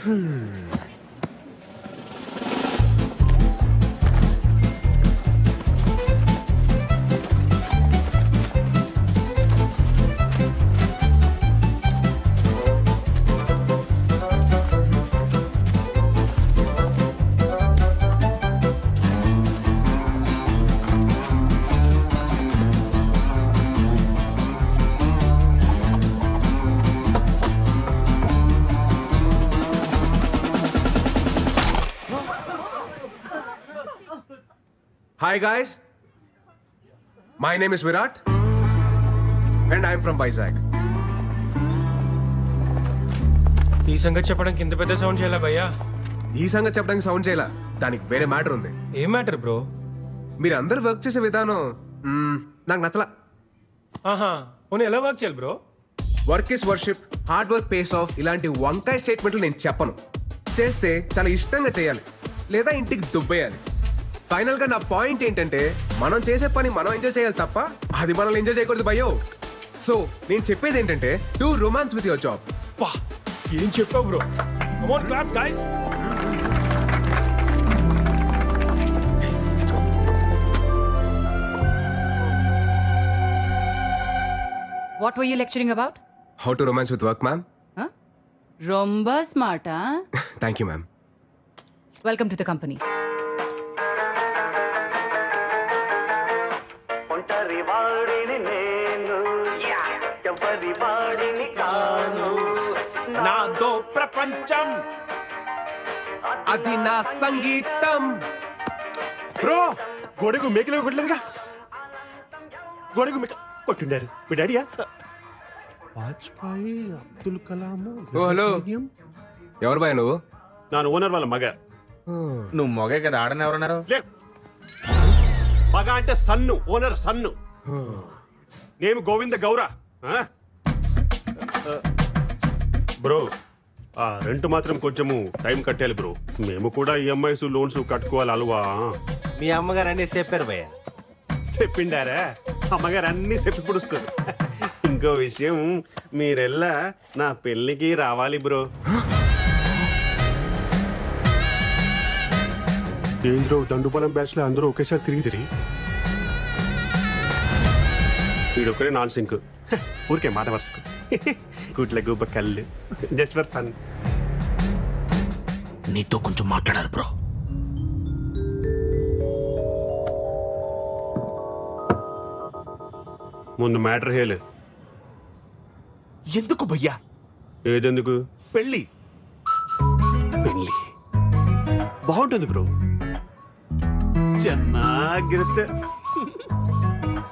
Hi guys, my name is Virat and I am from Vizag. ఈ సంగతి చెప్పడానికి ఇంత పెద్ద సౌండ్ చేయాలా భయ్యా? ఈ సంగతి చెప్పడానికి సౌండ్ చేయాల, దానికి వేరే మ్యాటర్ ఉంది. ఏం మ్యాటర్ బ్రో? మీరు అందరు వర్క్ చేసే విధానం నాకు నచ్చలా. ఆహా, పోనీ ఎలా వర్క్ చేయాలి bro? Work is worship, hard work pays of, ఇలాంటి వంకాయ స్టేట్మెంట్లు నేను చెప్పను. చేస్తే చాలా ఇష్టంగా చేయాలి, లేదా ఇంటికి దుబ్బేయాలి. ఫైనల్ గా నా పాయింట్ ఏంటంటే, మనం చేసే పని మనం ఎంజాయ్ చేయాలి తప్ప అది మనల్ని ఎంజాయ్ చేయకూడదు భయ్యో. సో నేను చెప్పేది ఏంటంటే, do romance with your job. పా ఏం చెప్పావు bro? Come on clap guys. What were you lecturing about? How to romance with work, ma'am? Huh? Romba smart, huh? Thank you, ma'am. Welcome to the company. నాదో ప్రపంచం, అది నా సంగీతం. Bro గోడకు మేకలు కొట్టలేదుగా. గోడకు మేక కొట్టుండారు మీ డాడీయా? వాజ్పేయి, అబ్దుల్ కలాం. ఓ హలో, ఎవరు బాయ్ నువ్వు? నాను ఓనర్ వాళ్ళ మగ. నువ్వు మొగే కదా, ఆడని ఎవరన్నారు? లే, మగ అంటే సన్ను, ఓనర్ సన్ను. నేను గోవింద గౌర. బ్రో ఆ రెంట్ మాత్రం కొంచెము టైం కట్టాలి బ్రో. మేము కూడా ఈఎంఐస్ లోన్స్ కట్టుకోవాలి అలవా. మీ అమ్మగారు అన్ని చెప్పారు భయ్య. చెప్పిండారా? అమ్మగారు అన్ని చెప్పి పుడుస్తారు. ఇంకో విషయం, మీరెల్లా నా పెళ్ళికి రావాలి బ్రో. ఏంద్రో దండుపాలెం బ్యాచ్ లో అందరూ ఒకేసారి తిరిగి వీడొక్కడే నాన్ సింక్. ఊరికే మాట వరుసకు కూట్ల గూప కళ్ళు, జస్ట్ ఫర్ ఫన్. నీతో కొంచెం మాట్లాడాలి బ్రో. ముందు మ్యాటర్ హేలు. ఎందుకు భయ్యా? ఏదెందుకు? పెళ్ళి. పెళ్ళి బాగుంటుంది బ్రో, ಚೆನ್ನಾಗಿರುತ್ತೆ.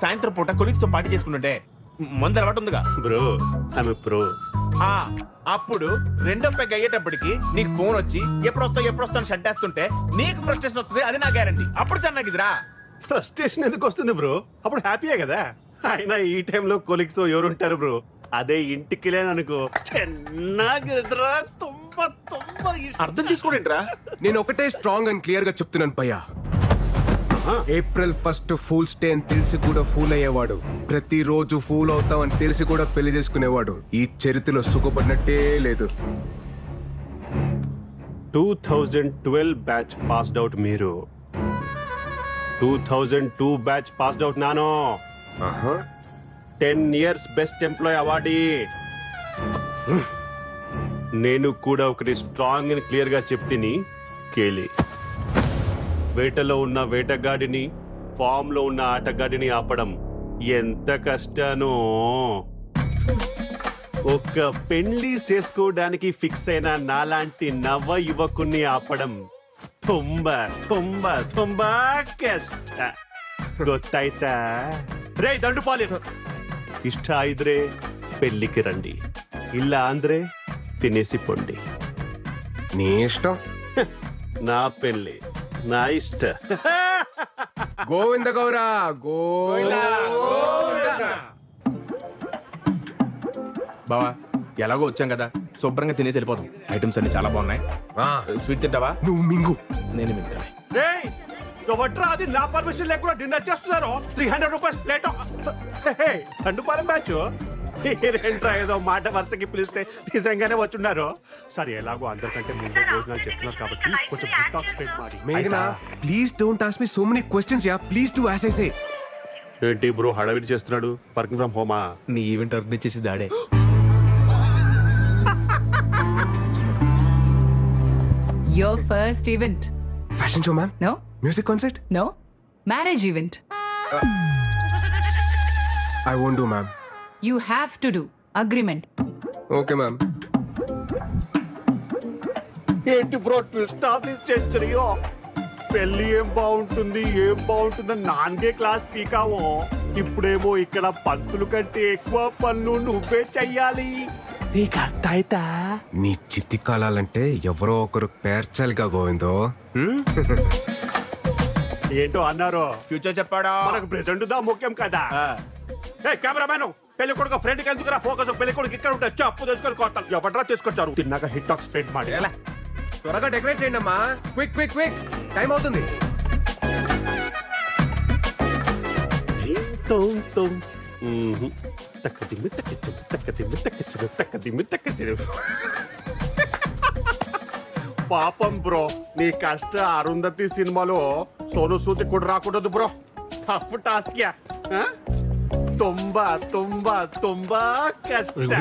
సాయంత్రం పూట కొలిక్తో పార్టీ చేసుకుంటుంటే మందు అలవాటు ఉందిగా బ్రో. ఆమె ప్రో. అప్పుడు రెండో పెగ్ అయ్యేటప్పటికి నీకు ఫోన్ వచ్చి ఎప్పుడు వస్తావు షంటేస్తుంటే నీకు ఫ్రస్ట్రేషన్ వస్తుంది. అది నా గ్యారంటీ. అప్పుడు చెన్నాగిదిరా. ఫ్రస్ట్రేషన్ ఎందుకు వస్తుంది బ్రో? అప్పుడు హ్యాపీయే కదా. అయినా ఈ టైంలో కొలిక్స్ ఎవరుంటారు బ్రో? అదే ఇంటికి లేననుకో, ಚೆನ್ನಾಗಿದ್ರಾ, తుంబ అర్థం చేసుకోండిరా. నేను ఒకటే స్ట్రాంగ్ అండ్ క్లియర్ గా చెప్తున్నాను పయ్యా. ఏప్రిల్ 1 ఫూల్స్ డే అని తెలిసి కూడా ఫూల్ అయ్యేవాడు, ప్రతిరోజు ఫూల్ అవుతాం అని తెలిసి కూడా పెళ్లి చేసుకునేవాడు ఈ చరిత్రలో సుఖపడినట్టే లేదు. 2012 బ్యాచ్ పాస్డ్ అవుట్ మీరు. 2002 బ్యాచ్ పాస్డ్ అవుట్ నాను. 10 years బెస్ట్ ఎంప్లాయ్ అవార్డీ. నేను కూడా ఒకటి స్ట్రాంగ్ అండ్ క్లియర్ గా చెప్తిని కేలి. వేటలో ఉన్న వేటగాడిని, ఫామ్ లో ఉన్న ఆటగాడిని ఆపడం ఎంత కష్టానో. ఒక్క పెళ్లి చేసుకోవడానికి ఫిక్స్ అయిన నాలాంటి నవ యువకుణ్ణి ఆపడం ತುಂಬಾ ತುಂಬಾ ತುಂಬಾ ಕಷ್ಟ. ಗೊತ್ತಾಯ್ತಾ? ರೇ ದಂಡುಪಾಲಿ, ಇಷ್ಟ ಇದ್ರೆ పెళ్లికి రండి, ಇಲ್ಲ ಅಂದ್ರೆ తినేసి పొండి. నీ ఇష్టం. నా పెళ్లి నా ఇష్ట. గోవింద గౌరా, గోవింద. బావా ఎలాగో వచ్చాం కదా, శుభ్రంగా తినేసి వెళ్ళిపోతాం. ఐటమ్స్ అన్ని చాలా బాగున్నాయి. స్వీట్ తింటావా? నువ్వు మింగు. నేను మింగుతాను. ఎవట్రా అది నా పర్మిషన్ లేకుండా డిన్నర్ చేస్తున్నారు? 300 రూపీస్ ప్లేట్. దండుపాలెం బ్యాచ్ ఏంట్రా ఏదో మాట వరుసకి పిలిస్తే నిజంగానే వచ్చున్నారు. సరే ఎలాగో అందరికంటే ముందే భోజనాలు చేస్తున్నారు కాబట్టి కొంచెం డిటాక్స్ పెట్టి మాడి. మేఘనా please don't ask me so many questions yeah please do as I say. ఏంటి బ్రో హడావిడి చేస్తున్నాడు? వర్కింగ్ ఫ్రమ్ హోమా? నీ ఈవెంట్ ఆర్గనైజ్ చేసి దాడే. Your first event. Fashion show ma'am, No? Music concert. No? Marriage event. I won't do ma'am. You have to do. Agreement. Okay ma'am. ఏంటి బ్రో twist of this సెంచరీయో? పెళ్లి ఏం బాగుంటుందని నాన్గే క్లాస్ పీకావో. ఇప్పుడేమో ఇక్కడ పంతులు కంటే ఎక్కువ పనులు నువ్వే చెయ్యాలి. నీకు అర్థ అవుతా? నీ చిత్తి కాలాలంటే ఎవరో ఒకరు పేర్చాలిగా గోవిందో. ఏంటో అన్నారు. ఫ్యూచర్ చెప్పాడా? మనకు ప్రెసెంట్ దా ముఖ్యం కదా. కెమెరామ్యాన్ పెళ్లి కొడుకు ఫ్రెండ్ కి ఎందుకురా ఫోకస్? పెళ్లి కొడుకు ఇక్కడ ఉంటే అప్పు తెచ్చుకొని కొట్టాలి. ఎవడరా తీసుకొచ్చారు? తిన్నాక హిట్ టాక్ స్ప్రెడ్ ಮಾಡಿ. త్వరగా డెకరేట్ చేయండి అమ్మా. క్విక్ క్విక్ క్విక్, టైం అవుతుంది. పాపం బ్రో, నీ కష్ట అరుంధతి సినిమాలో సోను సూది కూడా రాకూడదు బ్రో. Tough task yeah. తుంబా తుంబా తుంబా కష్ట.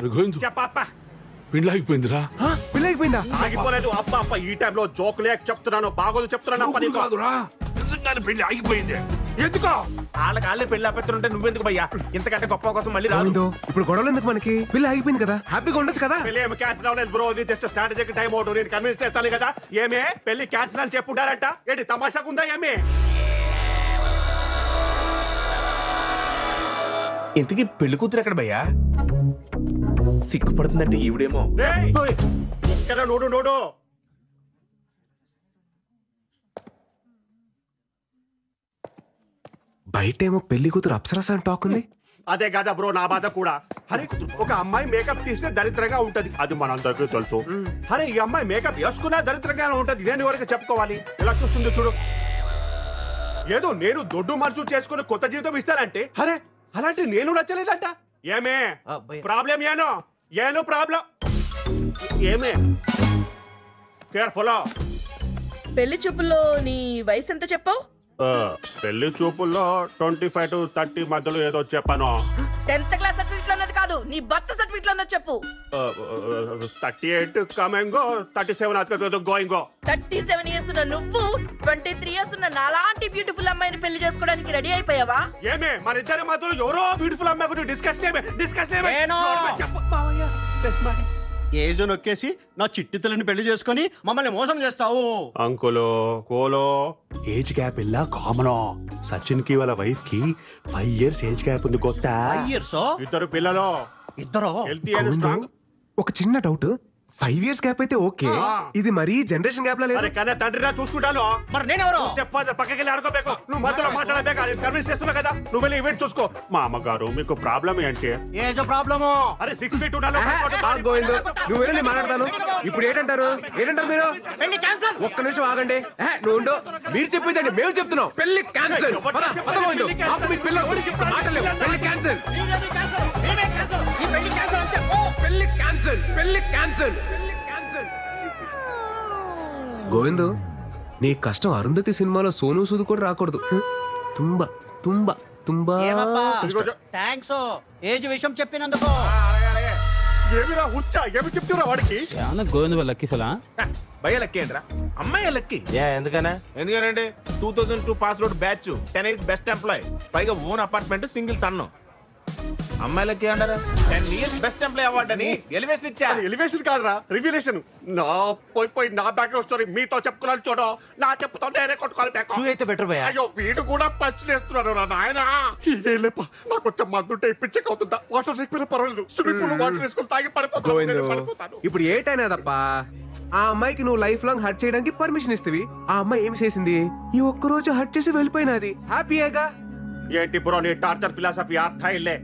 రఘువేంద్ర చెప్పప్ప. పెళ్ళి ఆగిపోయిందిరా. పెళ్ళి అయిపోయిందా? ఆగిపోలేదు అప్ప అప్ప. ఈ టైంలో జోక్ లేక చెప్తున్నాను, బాగోదు చెప్తున్నాను అప్ప నీకు. కాదురా, నిజంగానే పెళ్లి ఆగిపోయింది. ఎందుకో? వాళ్ళకి పెళ్లి ఆపేస్తుంటే నువ్వెందుకు భయ్యా? ఇంతకంటే గొప్ప కోసం మళ్ళీ రాదు. గోవిందో ఇప్పుడు గొడవలు ఎందుకు మనకి? పెళ్ళి అయిపోయింది కదా, హ్యాపీగా ఉండొచ్చు కదా. పెళ్లి ఏమి క్యాన్సిల్ అవ్వలేదు బ్రో, ఇది జస్ట్ స్ట్రాటజిక్ టైం అవుట్. నేను కన్విన్స్ చేస్తాను కదా. ఏమే పెళ్లి క్యాన్సిల్ అని చెప్పుంటారంట? ఏంటి తమాషాకు ఉందా ఏమే? ఇంతకీ పెళ్లి కూతురు ఎక్కడ భయ్యా? సిగ్గుపడుతుందంటే ఈవిడేమో. రేయ్, ఇక్కడ నోడు నోడు. బయటేమో పెళ్లి కూతురు అప్సరస అని టాక్ ఉంది. అదే కదా బ్రో నా బాధ కూడా. అరే ఒక అమ్మాయి మేకప్ తీస్తే దరిద్రంగా ఉంటది, అది మనందరికీ తెలుసు. అరే ఈ అమ్మాయి మేకప్ వేసుకున్నా దరిద్రంగానే ఉంటది, నేను ఎవరికి చెప్పుకోవాలి? ఎలా చూస్తుంది చూడు. ఏదో నేను దొడ్డు మనసు చేసుకుని కొత్త జీవితం ఇస్తానంటే, అరే అలాంటి నేను నచ్చలేదంట. ఏమే ప్రాబ్లం? ఏను ప్రాబ్లం ఏమే? కేర్ఫుల్. పెళ్లి చూపుల్లో నీ వయసు ఎంత చెప్పావు? పెళ్లి చూపుల్లో 25 to 30 మధ్యలో ఏదో చెప్పాను. 10th క్లాస్ సర్టిఫికెట్ లో ఉన్నది కాదు, నీ బర్త్ సర్టిఫికెట్ లో ఉన్నది చెప్పు. 38 కమింగ్, 37 గోయింగ్. 37 ఇయర్స్ ఉన్న నువ్వు 23 ఇయర్స్ ఉన్న నాలాంటి బ్యూటిఫుల్ అమ్మాయిని పెళ్లి చేసుకోవడానికి రెడీ అయిపోయావా? ఏమే మన ఇద్దరి మధ్యలో ఎవరో బ్యూటిఫుల్ అమ్మాయి గురించి డిస్కషన్ ఏజ్ నొక్కేసి నా చిట్టి తల్లిని పెళ్లి చేసుకొని మమ్మల్ని మోసం చేస్తావు. అంకులో కోలో ఏజ్ గ్యాప్ ఇలా కామన్. సచిన్ కి వాళ్ళ వైఫ్ కి 5 years ఏజ్ గ్యాప్ ఉంది. కొత్త 5 years? ఇద్దరు పిల్లలు, ఇద్దరు హెల్తీ అండ్ స్ట్రాంగ్. ఒక చిన్న డౌట్, 5 years గ్యాప్ అయితే ఓకే, ఇది మరీ జనరేషన్ గ్యాప్ లా లేదు? అరే కానీ తండ్రిరా చూసుకుంటాను. మరి నేనెవరు? స్టెప్ ఫాదర్ పక్కకి వెళ్ళి ఆడుకోಬೇಕು. నువ్వు మధ్యలో మాట్లాడలేక కన్విన్స్ చేస్తున్నా కదా. నువ్వు వెళ్ళి ఈవెంట్ చూసుకో. మా అమ్మగారు మీకు ప్రాబ్లం ఏంటి? Age problem. అరే 6 feet ఉండాలి. గోవిందో నువ్వు వెళ్ళి నేను మాట్లాడతాను. ఇప్పుడు ఏంటంటారు మీరు? పెళ్లి క్యాన్సల్. ఒక్క నిమిషం ఆగండి. నువ్వు ఉండు. మీరు చెప్పేదండి మేము చెప్తున్నాం. పెళ్లి క్యాన్సిల్. పెళ్లి క్యాన్సిల్. పెళ్లి క్యాన్సిల్. పెళ్లి క్యాన్సిల్. గోవిందు నీ కష్టం అరుంధతి సినిమాలో సోను సూద్ కూడా రాకూడదు. తుంబా తుంబా తుంబా. థ్యాంక్స్ ఏజ్ విషయం చెప్పినందుకు. ఏమిరా హుచ్చా, ఏమి చెప్తున్నా వాడికి? గోవింద్ వాళ్ళ లక్కీ ఫలా భయ్య లక్కీ ఏంట్రా? అమ్మాయి లక్కీ. ఎందుకనండి 2002 pass out batch, 10 years best employee, పైగా ఓన్ అపార్ట్మెంట్, సింగిల్ సన్. అమ్మాయిలకి అంటారా 10 years బెస్ట్ ఎంప్లాయ్ అవార్డు అని ఎలివేషన్ ఇచ్చా. ఎలివేషన్ కాదురా, రివ్యులేషన్. నా పోయి నా బ్యాక్గ్రౌండ్ స్టోరీ మీతో చెప్పుకున్నాను చూడు. నా చెప్పుతో నేనే కొట్టుకోవాలి. అయితే బెటర్ భయ్య. అయ్యో వీడు కూడా పంచులేస్తున్నాడు రా నాయన. నాకు కొంచెం మందుంటే ఇప్పించక అవుతుందా? వాటర్ లేకపోయినా పర్వాలేదు, స్విమ్మింగ్ పూల్ వాటర్ వేసుకుని తాగి గోవిందు పడిపోతాను. ఇప్పుడు ఏటైనా తప్ప ఆ అమ్మాయికి నువ్వు లైఫ్ లాంగ్ హర్ట్ చేయడానికి పర్మిషన్ ఇస్తవి. ఆ అమ్మాయి ఏం చేసింది? ఈ ఒక్క రోజు హర్ట్ చేసి వెళ్ళిపోయినది. హ్యాపీయేగా? ఏంటి బ్రో నీ టార్చర్ ఫిలాసఫీ? అర్థ ఇల్లే.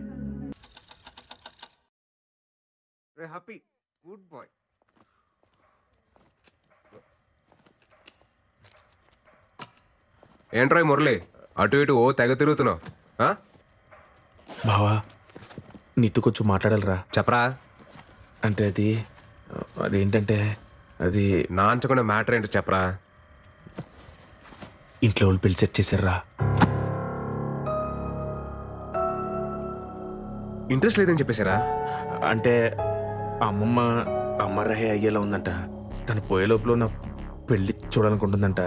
Happy good boy. ఏంట్రాయ్ మురళి, అటు ఇటు ఓ తెగ తిరుగుతున్నావు? బావా నీతో కొంచెం మాట్లాడాలిరా. చెప్పరా. అంటే అదేంటంటే అది నాంచకుండా మ్యాటర్ ఏంటో చెప్పరా. ఇంట్లో వాళ్ళు పెళ్లి సెట్ చేశారా. ఇంట్రెస్ట్ లేదని చెప్పేశారా? అంటే అమ్మ రహే అయ్యేలా ఉందంట. తను పోయే లోపల నా పెళ్లి చూడాలనుకుంటుందంట.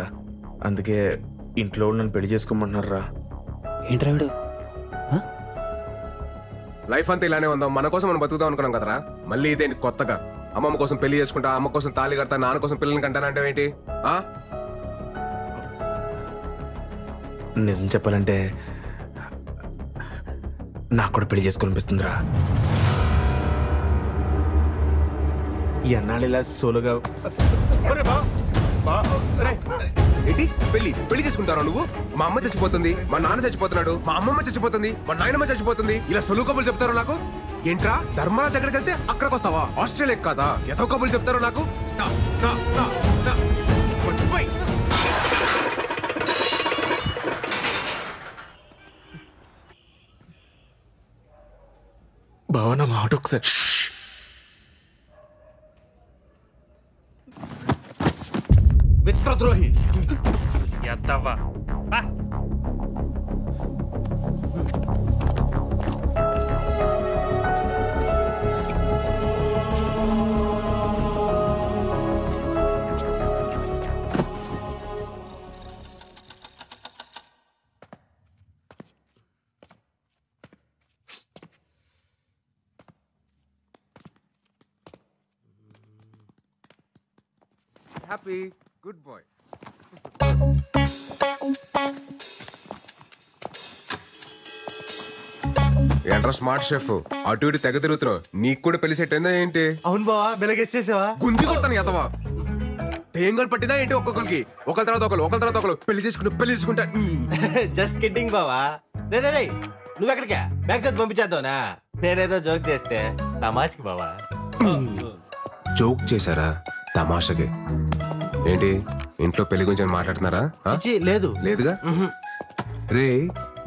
అందుకే ఇంట్లో వాళ్ళు నన్ను పెళ్లి చేసుకోమంటున్నారా. ఏంట్రా వీడు? లైఫ్ అంతా ఇలానే ఉందాం, మన కోసం మనం బతుకుదాం అనుకున్నాం కదరా. మళ్ళీ ఇదేంటి కొత్తగా? అమ్మమ్మ కోసం పెళ్లి చేసుకుంటా, అమ్మ కోసం తాళి కడతా, నాన్న కోసం పిల్లల్ని కంటానంటే ఏంటి? నిజం చెప్పాలంటే నాకు కూడా పెళ్లి చేసుకోవాలనిపిస్తుందిరా. ఎన్నాళ్ళు ఇలా సోలోగా ఏంటి పెళ్లి చేసుకుంటారా నువ్వు? మా అమ్మ చచ్చిపోతుంది, మా నాన్న చచ్చిపోతున్నాడు, మా అమ్మమ్మ చచ్చిపోతుంది, మా నాయనమ్మ చచ్చిపోతుంది, ఇలా సొలు కబులు చెప్తారు నాకు. ఏంట్రా ధర్మరాజ్ ఎక్కడికి వెళ్తే అక్కడికి వస్తావా? ఆస్ట్రేలియా కాదా? ఎంతో కబులు చెప్తారు నాకు. బావా నా మాట ఒకసారి. మిత్రద్రోహి. Happy good boy. ఏంట్రా స్మార్ట్ షెఫ్, అటు ఇటు తెగ తిరుగుతున్నావు. నీకు కూడా పెళ్లి సెట్ అయిందా ఏంటి? అవును బావా, బెలగేసేసావా? గుంజి కొడతాను ఎదవా. తేంగలు పట్టినా ఏంటి? ఒక్కొక్కరికి ఒకరి తర్వాత ఒకరు పెళ్లి చేసుకుంటా. జస్ట్ కిడ్డింగ్ బావా. రే నువ్వెక్కడికా? బ్యాగ్ చదివి పంపించేద్దావునా? నేనేదో జోక్ చేస్తే తమాష్కి బావా. జోక్ చేశారా? తమాషకి ఏంటి? ఇంట్లో పెళ్లి గురించి మాట్లాడుతున్నారా? లేదు లేదుగా. రే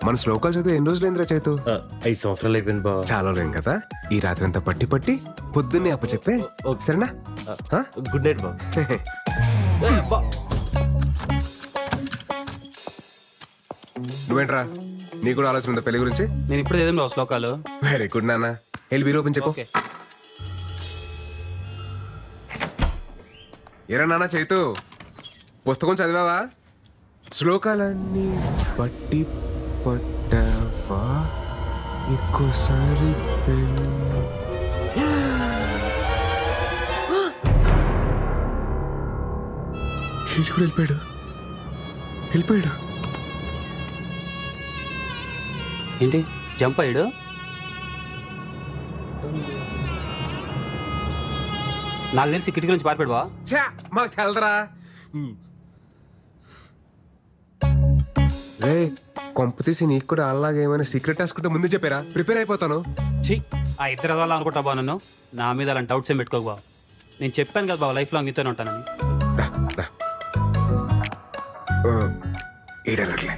మన శ్లోకాలు చదివి ఎన్ని రోజులు అయిందిరా చేతు? 5 సంవత్సరాలు అయిపోయింది బావా. చాలా లేం కదా. ఈ రాత్రి అంతా పట్టి పొద్దున్నే అప్ప చెప్పే సరేనా? గుడ్ నైట్ బావా. నువ్వేంట్రా, నీ కూడా ఆలోచన ఉందా పెళ్లి గురించి? నేను ఇప్పుడు ఏదేం బావ శ్లోకాలు. వెరీ గుడ్ నాన్న. వెళ్ళి బీరో ఓపెన్ చెప్పు. ఏరా నాన్న చైతు, పుస్తకం చదివావా? శ్లోకాలన్నీ పట్టి పట్టావా? ఇంకోసారి వెళ్ళిపోయాడు. ఏంటి జంప్ అయ్యాడు? నాకు తెలిసి కిటికీ నుంచి పారిపోయాడు బా. ఛా, మాకు తెలదరా. రే కొంప తీసి నీకు కూడా అలాగే ఏమైనా సీక్రెట్ రాసుకుంటే ముందు చెప్పారా? ప్రిపేర్ అయిపోతాను. చెయ్యి ఆ ఇద్దరు అదవాళ్ళు అనుకుంటా బా. నన్ను నా మీద అలాంటి డౌట్స్ ఏం పెట్టుకోకు బా. నేను చెప్పాను కదా బా, లైఫ్ లాంగ్ నీతోనే ఉంటానని. ఏడనట్లే